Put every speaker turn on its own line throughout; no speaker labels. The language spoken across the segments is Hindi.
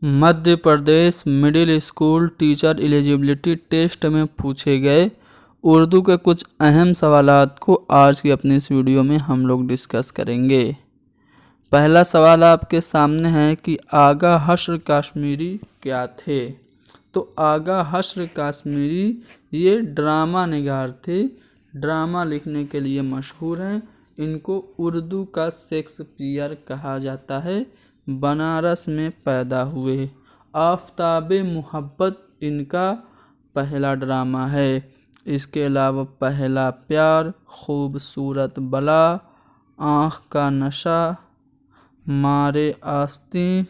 मध्य Pradesh middle school teacher eligibility test में पूछे गए उर्दू के कुछ अहम सवालात को आज की अपनी इस वीडियो में हम लोग डिस्कस करेंगे। पहला सवाल आपके सामने है कि आगा हश्र काश्मीरी क्या थे। तो आगा हश्र काश्मीरी ये ड्रामा निगार थे, ड्रामा लिखने के लिए मशहूर हैं। इनको उर्दू का शेक्सपियर कहा जाता है। बनारस में पैदा हुए। आफताबे मोहब्बत इनका पहला ड्रामा है। इसके अलावा पहला प्यार, खूबसूरत बला, आँख का नशा, मारे आस्तीं,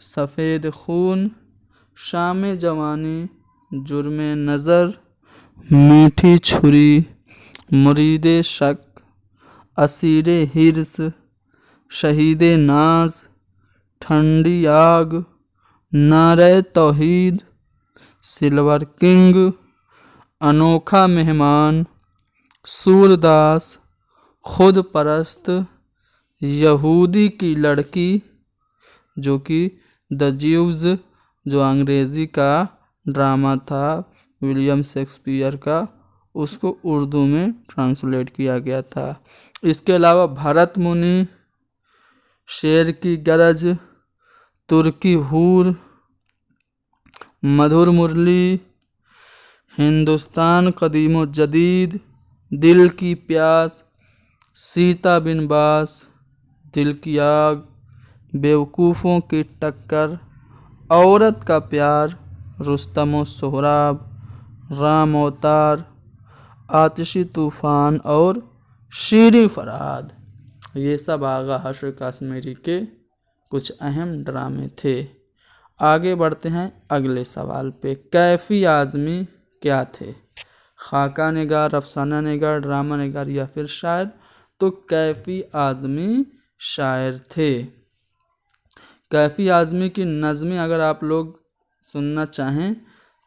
सफ़ेद खून, शाम जवानी, जुर्मे नज़र, मीठी छुरी, मुरीदे शक, असीरे हिर्स, शहीदे नाज, ठंडी आग, नारे तौहीद, सिल्वर किंग, अनोखा मेहमान, सूरदास, खुद परस्त, यहूदी की लड़की जो कि द ज्यूज जो अंग्रेज़ी का ड्रामा था विलियम शेक्सपियर का, उसको उर्दू में ट्रांसलेट किया गया था। इसके अलावा भरत मुनि, शेर की गरज, तुर्की हूर, मधुर मुरली, हिंदुस्तान कदीम व जदीद, दिल की प्यास, सीता बिन बास, दिल की आग, बेवकूफ़ों की टक्कर, औरत का प्यार, रुस्तम व सोहराब, राम अवतार, आतिशी तूफ़ान और शीरी फरहाद। ये सब आगा हश्र काश्मीरी के कुछ अहम ड्रामे थे। आगे बढ़ते हैं अगले सवाल पे। कैफ़ी आज़मी क्या थे। खाका निगार, अफसाना निगार, ड्रामा निगार या फिर शायर। तो कैफ़ी आज़मी शायर थे। कैफ़ी आज़मी की नज़में अगर आप लोग सुनना चाहें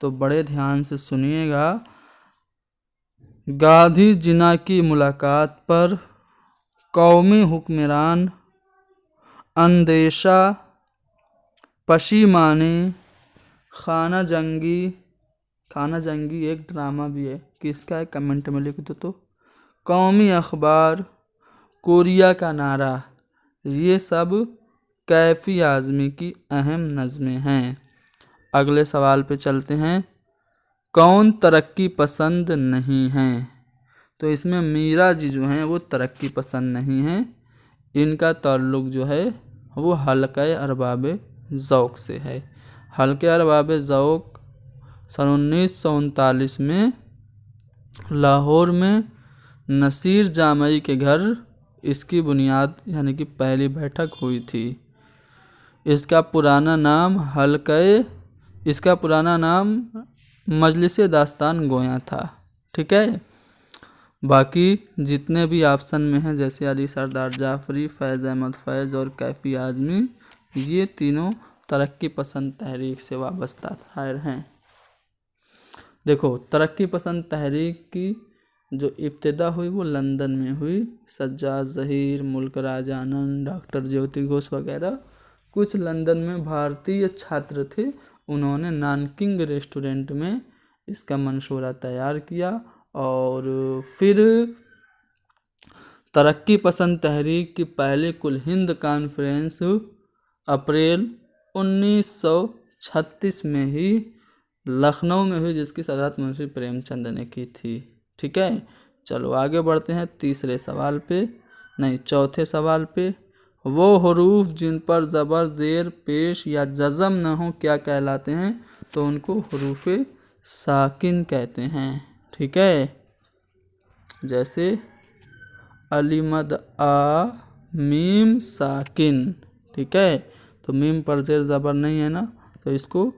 तो बड़े ध्यान से सुनिएगा। गाधी जिना की मुलाकात पर, कौमी हुक्मरान, अंदेशा, पशीमानी, खाना जंगी एक ड्रामा भी है, किसका है कमेंट में लिख दो। तो कौमी अखबार, कोरिया का नारा, ये सब कैफ़ी आज़मी की अहम नज़में हैं। अगले सवाल पे चलते हैं। कौन तरक्की पसंद नहीं हैं। तो इसमें मीरा जी जो हैं वो तरक्की पसंद नहीं हैं। इनका ताल्लुक़ जो है वो हल्क़े अरबाब ज़ौक़ से है। हल्क़े अरबाब ज़ौक़ सन 1939 में लाहौर में नसीर जामई के घर इसकी बुनियाद यानी कि पहली बैठक हुई थी। इसका पुराना नाम मजलिस दास्तान गोया था। ठीक है। बाकी जितने भी ऑप्शन में हैं जैसे अली सरदार जाफरी, फैज़ अहमद फैज़ और कैफ़ी आज़मी, ये तीनों तरक्की पसंद तहरीक से वाबस्ता शायर हैं। देखो, तरक्की पसंद तहरीक की जो इब्तिदा हुई वो लंदन में हुई। सज्जाद ज़हीर, मुल्क राज आनंद, डॉक्टर ज्योति घोष वगैरह कुछ लंदन में भारतीय छात्र थे। उन्होंने नानकिंग रेस्टोरेंट में इसका मंशूरा तैयार किया और फिर तरक्की पसंद तहरीक की पहली कुल हिंद कॉन्फ्रेंस अप्रैल 1936 में ही लखनऊ में हुई, जिसकी सदारत मुंशी प्रेमचंद ने की थी। ठीक है। चलो आगे बढ़ते हैं चौथे सवाल पे। वो हरूफ जिन पर ज़बर, ज़ेर, पेश या जज़म न हो क्या कहलाते हैं। तो उनको हरूफ साकिन कहते हैं। ठीक है। जैसे अलीमद आ, मीम साकिन। ठीक है। तो मीम पर ज़ेर ज़बर नहीं है ना, तो इसको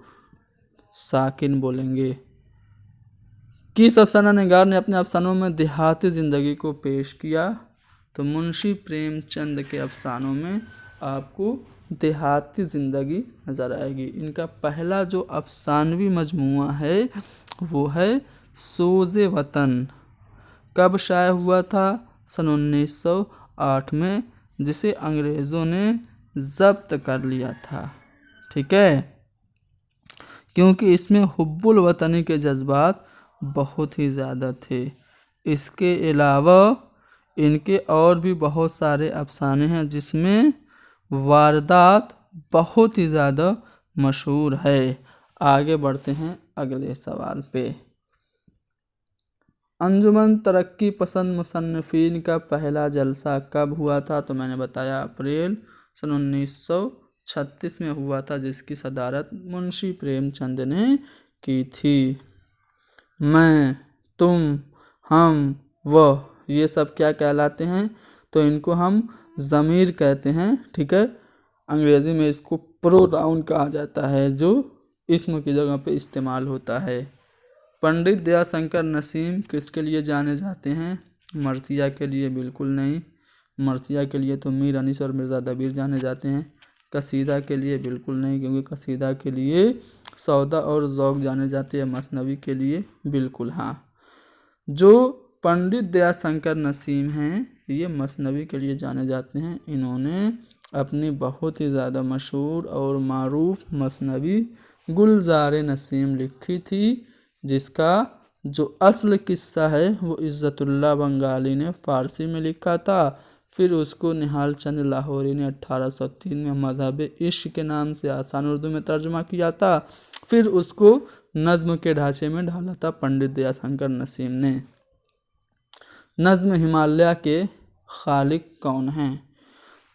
साकिन बोलेंगे। किस अफसाना निगार ने अपने अफसानों में देहाती ज़िंदगी को पेश किया। तो मुंशी प्रेमचंद के अफसानों में आपको देहाती ज़िंदगी नज़र आएगी। इनका पहला जो अफसानवी मजमुआ है वो है सोज़े वतन। कब शाया हुआ था। सन 1908 में, जिसे अंग्रेज़ों ने ज़ब्त कर लिया था। ठीक है, क्योंकि इसमें हुब्बुल वतनी के जज्बात बहुत ही ज़्यादा थे। इसके अलावा इनके और भी बहुत सारे अफसाने हैं जिसमें वारदात बहुत ही ज़्यादा मशहूर है। आगे बढ़ते हैं अगले सवाल पे। अंजुमन तरक्की पसंद मुसन्निफीन का पहला जलसा कब हुआ था? तो मैंने बताया अप्रैल सन 1936 में हुआ था, जिसकी सदारत मुंशी प्रेमचंद ने की थी। मैं, तुम, हम, वह, ये सब क्या कहलाते हैं? तो इनको हम ज़मीर कहते हैं। ठीक है, अंग्रेज़ी में इसको प्रोनाउन कहा जाता है, जो इस्म की जगह पे इस्तेमाल होता है। पंडित दयाशंकर नसीम किसके लिए जाने जाते हैं? मर्सिया के लिए बिल्कुल नहीं। मर्सिया के लिए तो मीर अनीस और मिर्ज़ा दबीर जाने जाते हैं। कसीदा के लिए बिल्कुल नहीं, क्योंकि कसीदा के लिए सौदा और ज़ौक़ जाने जाते हैं। मसनवी के लिए बिल्कुल हाँ। जो पंडित दयाशंकर नसीम हैं, ये मसनवी के लिए जाने जाते हैं। इन्होंने अपनी बहुत ही ज़्यादा मशहूर और मारूफ मसनवी गुलज़ार नसीम लिखी थी, जिसका जो असल किस्सा है वो इज़्ज़तुल्लाह बंगाली ने फ़ारसी में लिखा था। फिर उसको निहाल चंद लाहौरी ने 1803 में मज़हब इश्क के नाम से आसान उर्दू में तर्जुमा किया था। फिर उसको नज़्म के ढांचे में ढाला था पंडित दयाशंकर नसीम ने। नज़्म हिमालय के खालिक कौन हैं?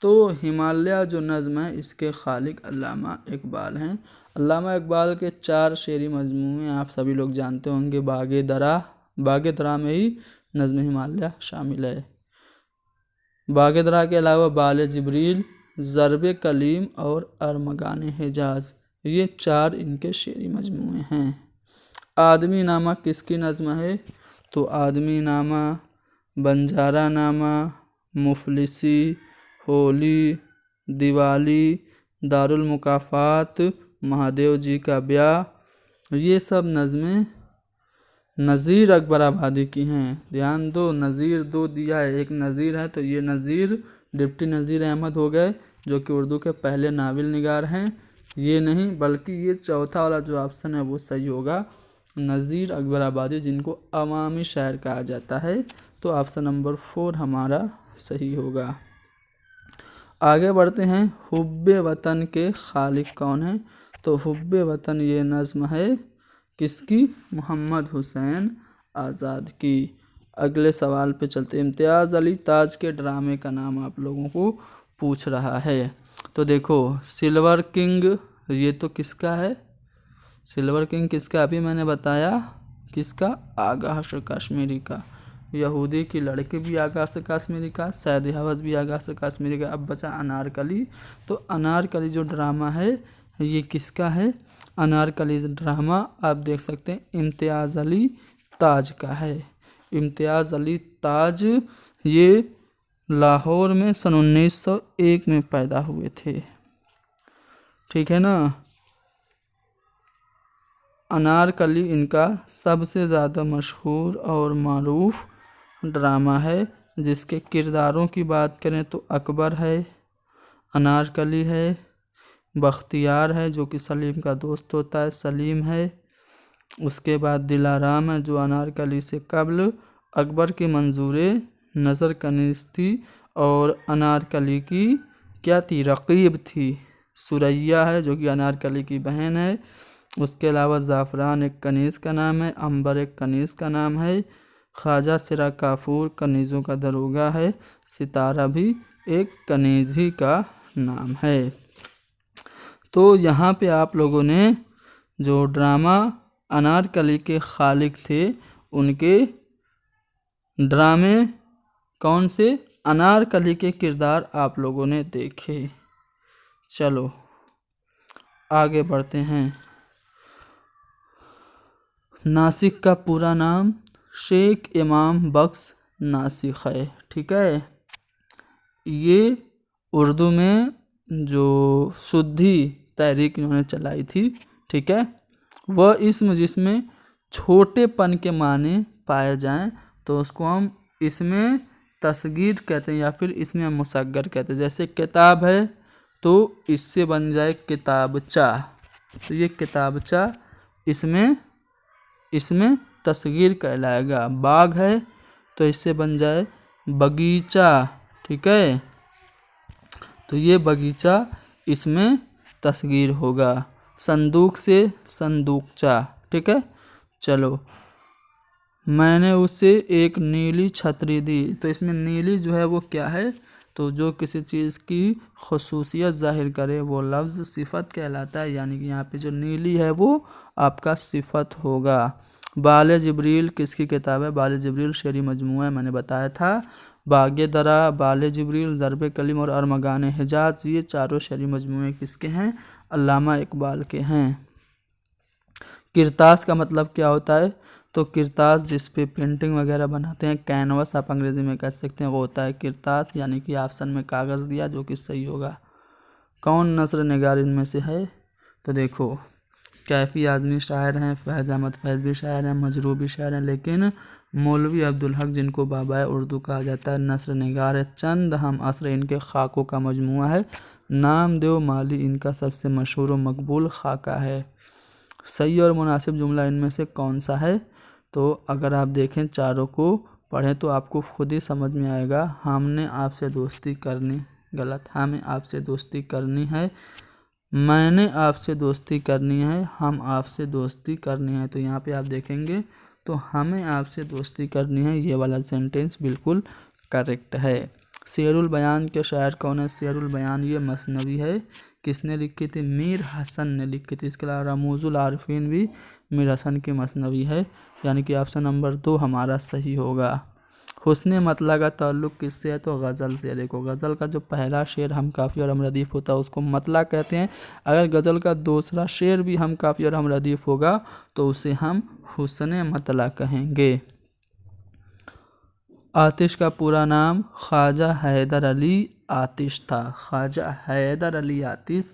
तो हिमालय जो नज़्म है, इसके खालिक अल्लामा इकबाल हैं। अल्लामा इकबाल के 4 शेरी मजमूए आप सभी लोग जानते होंगे। बागे दरा में ही नज़्म हिमालय शामिल है। बागे दरा के अलावा बाले जिब्रील, ज़रबे कलीम और अरमगान हिजाज, ये 4 इनके शेरी मजमूए हैं। आदमी नामा किसकी नज़्म है? तो आदमी नामा, बंजारा नामा, मुफलिसी, होली, दिवाली, दारुल मुकाफ़ात, महादेव जी का ब्याह, ये सब नज़में नज़ीर अकबर आबादी की हैं। ध्यान दो, नज़ीर 2 दिया है, एक नज़ीर है, तो ये नज़ीर डिप्टी नज़ीर अहमद हो गए, जो कि उर्दू के पहले नाविल निगार हैं। ये नहीं, बल्कि ये चौथा वाला जो ऑप्शन है वो सही होगा, नज़ीर अकबर आबादी, जिनको अवामी शायर कहा जाता है। तो ऑप्शन नंबर 4 हमारा सही होगा। आगे बढ़ते हैं। हुब्बे वतन के खालिक कौन है? तो हुब्बे वतन ये नज़्म है किसकी? मोहम्मद हुसैन आज़ाद की। अगले सवाल पे चलते। इम्तियाज़ अली ताज के ड्रामे का नाम आप लोगों को पूछ रहा है। तो देखो, सिल्वर किंग ये तो किसका है? सिल्वर किंग किसका? अभी मैंने बताया किसका? आगा से कश्मीरी का। यहूदी की लड़की भी आगा से कश्मीरी का, सैद हवस भी आगा से कश्मीरी का। अब बचा अनारकली। तो अनारकली जो ड्रामा है ये किसका है? अनारकली ड्रामा आप देख सकते हैं इम्तियाज़ अली ताज का है। इम्तियाज़ अली ताज ये लाहौर में सन 1901 में पैदा हुए थे। ठीक है ना। अनारकली इनका सबसे ज़्यादा मशहूर और मारूफ ड्रामा है, जिसके किरदारों की बात करें तो अकबर है, अनारकली है, बख्तियार है जो कि सलीम का दोस्त होता है, सलीम है, उसके बाद दिलाराम है जो अनारकली से कब्ल अकबर की मंजूरे नज़र कनीज़ थी, और अनारकली की क्या थी? रकीब थी। सुरैया है जो कि अनारकली की बहन है। उसके अलावा ज़ाफ़रान एक कनीज़ का नाम है, अंबर एक कनीज़ का नाम है, ख्वाजा सिरा काफूर कनीज़ों का दरोगा है, सितारा भी एक कनीज़ ही का नाम है। तो यहाँ पे आप लोगों ने जो ड्रामा अनारकली के खालिक थे उनके ड्रामे कौन से? अनारकली के किरदार आप लोगों ने देखे। चलो आगे बढ़ते हैं। नासिक का पूरा नाम शेख इमाम बख्श नासिक है। ठीक है, ये उर्दू में जो शुद्धि तहरीक इन्होंने चलाई थी, ठीक है, वह इसम जिसमें छोटेपन के माने पाए जाएं तो उसको हम इसमें तसगीर कहते हैं या फिर इसमें मुसग्गर कहते हैं। जैसे किताब है तो इससे बन जाए किताबचा। तो ये किताबचा इसमें तस्गीर कहलाएगा। बाग है तो इससे बन जाए बगीचा। ठीक है, तो ये बगीचा इसमें तस्गीर होगा। संदूक से संदूकचा। ठीक है, चलो। मैंने उसे एक नीली छतरी दी। तो इसमें नीली जो है वो क्या है, तो जो किसी चीज़ की खसूसियत ज़ाहिर करे वो लफ्ज़ सिफत कहलाता है, यानी कि यहाँ पे जो नीली है वो आपका सिफत होगा। बाले जिब्रील किसकी किताब है? बाले जिब्रील शेरी मजमूआ है, मैंने बताया था। बागे दरा, बाले जिब्रील, ज़रब कलीम और अरमगान हिजाज, ये चारों शेरी मजमूए किसके हैं? अल्लामा इकबाल के हैं। किरतास का मतलब क्या होता है? तो किरतास जिस पे पेंटिंग वगैरह बनाते हैं, कैनवस आप अंग्रेज़ी में कह सकते हैं, वो होता है किरतास, यानी कि ऑप्शन में कागज़ दिया जो कि सही होगा। कौन नस्र निगार इनमें से है? तो देखो, कैफ़ी आदमी शायर हैं, फैज़ अहमद फैज़ भी शायर हैं, मजरू भी शायर हैं, लेकिन मौलवी अब्दुल हक जिनको बाबाए उर्दू कहा जाता है, नस्र निगार है। चंद हम असर इनके खाकों का मजमूआ है। नामदेव माली इनका सबसे मशहूर व मकबूल खाका है। सही और मुनासिब जुमला इनमें से कौन सा है? तो अगर आप देखें चारों को पढ़ें तो आपको खुद ही समझ में आएगा। हमने आपसे दोस्ती करनी, गलत, हमें आपसे दोस्ती करनी है। मैंने आपसे दोस्ती करनी है, हम आपसे दोस्ती करनी है। तो यहाँ पे आप देखेंगे तो हमें आपसे दोस्ती करनी है, ये वाला सेंटेंस बिल्कुल करेक्ट है। शेरुल बयान के शायर कौन है? शेरुल बयान ये मसनवी है। किसने लिखी थी? मीर हसन ने लिखी थी। इसके अलावा रमूजुल आरिफीन भी मीर हसन की मसनवी है, यानी कि ऑप्शन नंबर 2 हमारा सही होगा। हुस्न मतला का ताल्लुक़ किससे है? तो गज़ल से। देखो, गज़ल का जो पहला शेर हम काफ़ी और हम रदीफ़ होता है उसको मतला कहते हैं। अगर गज़ल का दूसरा शेर भी हम काफ़ी और हम रदीफ़ होगा तो उसे हम हुस्न मतला कहेंगे। आतिश का पूरा नाम ख्वाजा हैदर अली आतिश था। ख्वाजा हैदर अली आतिश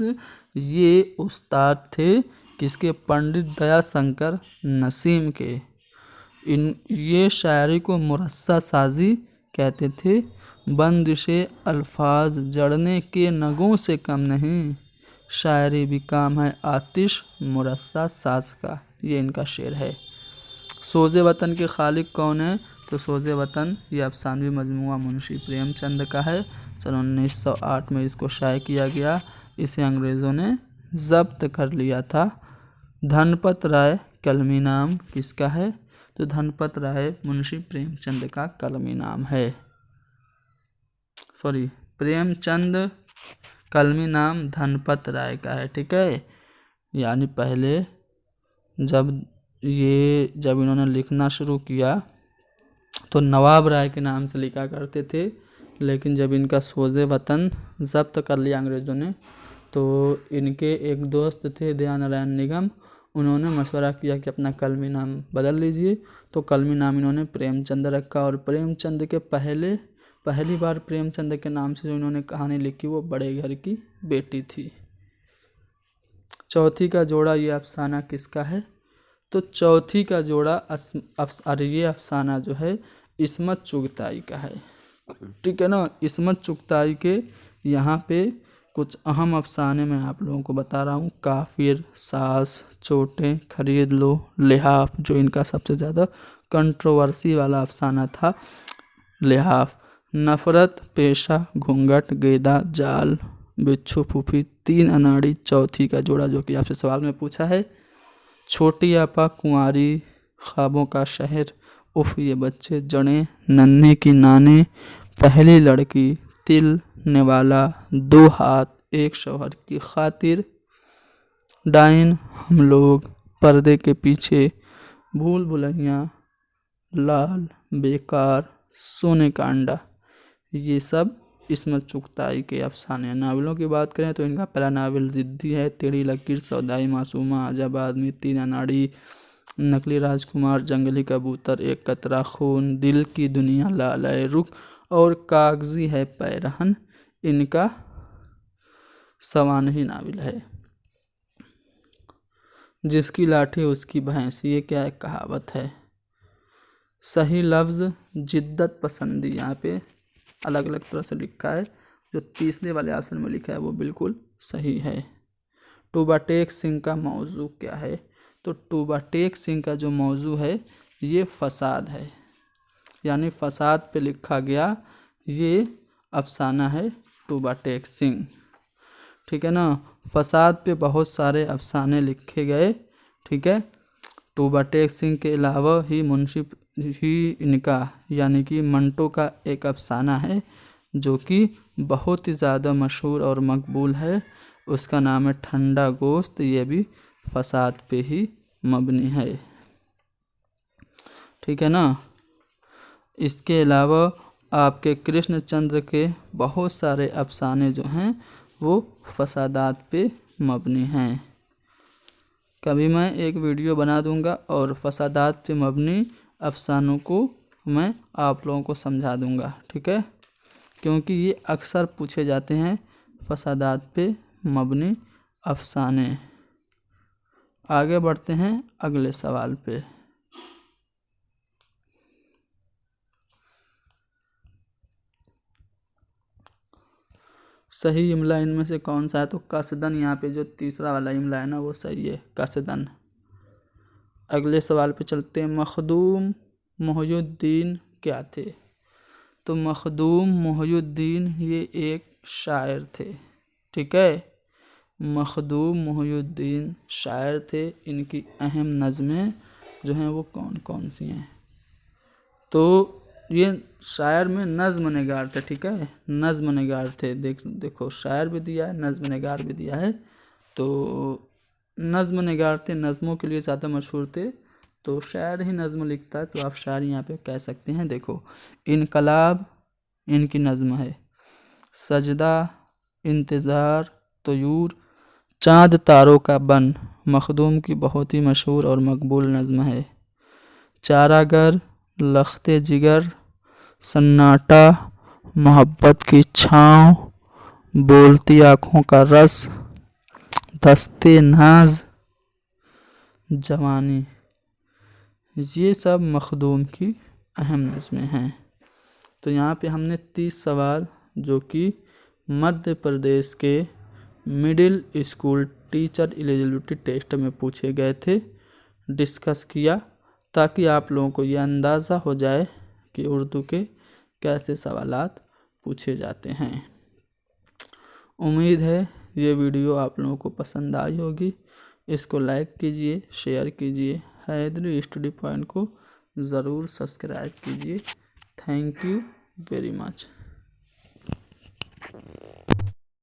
ये उस्ताद थे किसके? पंडित दयाशंकर नसीम के। ये शायरी को मुरस्सा साजी कहते थे। बंदिशे अल्फाज जड़ने के नगों से कम नहीं, शायरी भी काम है आतिश मुरस्सा साज का, ये इनका शेर है। सोज़े वतन के खालिक कौन है? तो सोज़े वतन ये अफसानवी मजमूआ मुंशी प्रेमचंद का है। सन 1908 में इसको शाये किया गया। इसे अंग्रेज़ों ने ज़ब्त कर लिया था। धनपत राय कलमी नाम किसका है? तो धनपत राय मुंशी प्रेमचंद का कलमी नाम है। सॉरी, प्रेमचंद कलमी नाम धनपत राय का है। ठीक है, यानी पहले जब इन्होंने लिखना शुरू किया तो नवाब राय के नाम से लिखा करते थे, लेकिन जब इनका सोज़े वतन ज़ब्त कर लिया अंग्रेज़ों ने तो इनके एक दोस्त थे दयानारायण निगम, उन्होंने मशवरा किया कि अपना कलमी नाम बदल लीजिए। तो कलमी नाम इन्होंने प्रेमचंद रखा। और प्रेमचंद के पहली बार प्रेमचंद के नाम से जो इन्होंने कहानी लिखी वो बड़े घर की बेटी थी। चौथी का जोड़ा ये अफसाना किसका है? तो चौथी का जोड़ा ये अफसाना जो है इस्मत चुगताई का है। ठीक है ना, इस्मत चुगताई के यहाँ पे कुछ अहम अफसाने मैं आप लोगों को बता रहा हूँ। काफिर, सास, चोटें खरीद लो, लिहाफ, जो इनका सबसे ज़्यादा कंट्रोवर्सी वाला अफसाना था, लिहाफ। नफ़रत, पेशा, घूंघट, गेदा, जाल, बिच्छू, फूफी, 3 अनाड़ी, चौथी का जोड़ा जो कि आपसे सवाल में पूछा है। छोटी आपा, कुंवारी, ख्वाबों का शहर, उफ ये बच्चे, जड़ें, नन्हे की नाने, पहली लड़की, तिल, निवाला, 2 हाथ, एक शौहर की खातिर, डाइन, हम लोग, पर्दे के पीछे, भूल भुलैया, लाल, बेकार, सोने का अंडा, ये सब इस्मत चुगताई के अफसाने। नावलों की बात करें तो इनका पहला नावल ज़िद्दी है, टेढ़ी लकीर, सौदाई मासूमा, अजब आदमी, 3 अनाड़ी, नकली राजकुमार, जंगली कबूतर, एक कतरा खून, दिल की दुनिया, लालाए रुख और कागजी है पैरहन इनका सवानही नावल है। जिसकी लाठी उसकी भैंस, ये क्या एक कहावत है। सही लफ्ज़ जिद्दत पसंदी, यहाँ पे अलग अलग तरह से लिखा है। जो तीसरे वाले ऑप्शन में लिखा है वो बिल्कुल सही है। टूबा टेक सिंह का मौजू क्या है? तो टूबा टेक सिंह का जो मौजू है ये फसाद है, यानी फसाद पे लिखा गया ये अफसाना है टूबा टेक सिंह। ठीक है ना, फसाद पे बहुत सारे अफसाने लिखे गए। ठीक है, टूबा टेक सिंह के अलावा ही मुंशी ही इनका यानी कि मंटो का एक अफसाना है जो कि बहुत ही ज़्यादा मशहूर और मकबूल है, उसका नाम है ठंडा गोश्त। ये भी फसाद पे ही मबनी है। ठीक है ना, इसके अलावा आपके कृष्णचंद्र के बहुत सारे अफसाने जो हैं वो फसादात पे मबनी हैं। कभी मैं एक वीडियो बना दूंगा और फसादात पे मबनी अफसानों को मैं आप लोगों को समझा दूंगा। ठीक है, क्योंकि ये अक्सर पूछे जाते हैं फसादात पे मबनी अफसाने। आगे बढ़ते हैं अगले सवाल पे। सही इमला इनमें से कौन सा है? तो कसदन, यहाँ पे जो तीसरा वाला इमला है ना वो सही है, कसदन। अगले सवाल पे चलते हैं। मखदूम मोहिउद्दीन क्या थे? तो मखदूम मोहिउद्दीन ये एक शायर थे। ठीक है, मखदूम मोहिउद्दीन शायर थे। इनकी अहम नज़में जो हैं वो कौन कौन सी हैं? तो ये शायर में नज़्म निगार थे। ठीक है, नज़्म निगार थे। देखो शायर भी दिया है, नज़्म निगार भी दिया है। तो नज़्म निगार थे, नज़मों के लिए ज़्यादा मशहूर थे। तो शायर ही नज़्म लिखता है तो आप शायर यहाँ पे कह सकते हैं। देखो इनकलाब इनकी नज़्म है, सजदा, इंतज़ार, तयूर, चाँद तारों का बन मखदूम की बहुत ही मशहूर और मकबूल नज़्म है। चारागर, लख्ते जिगर, सन्नाटा, मोहब्बत की छाँव, बोलती आँखों का रस, दस्ते नाज, जवानी, ये सब मखदूम की अहम नज़में हैं। तो यहाँ पे हमने 30 सवाल जो कि मध्य प्रदेश के middle school teacher eligibility test में पूछे गए थे डिस्कस किया, ताकि आप लोगों को ये अंदाज़ा हो जाए कि उर्दू के कैसे सवालात पूछे जाते हैं। उम्मीद है ये वीडियो आप लोगों को पसंद आई होगी। इसको लाइक कीजिए, शेयर कीजिए, हैदरी स्टडी पॉइंट को ज़रूर सब्सक्राइब कीजिए। Thank you very much.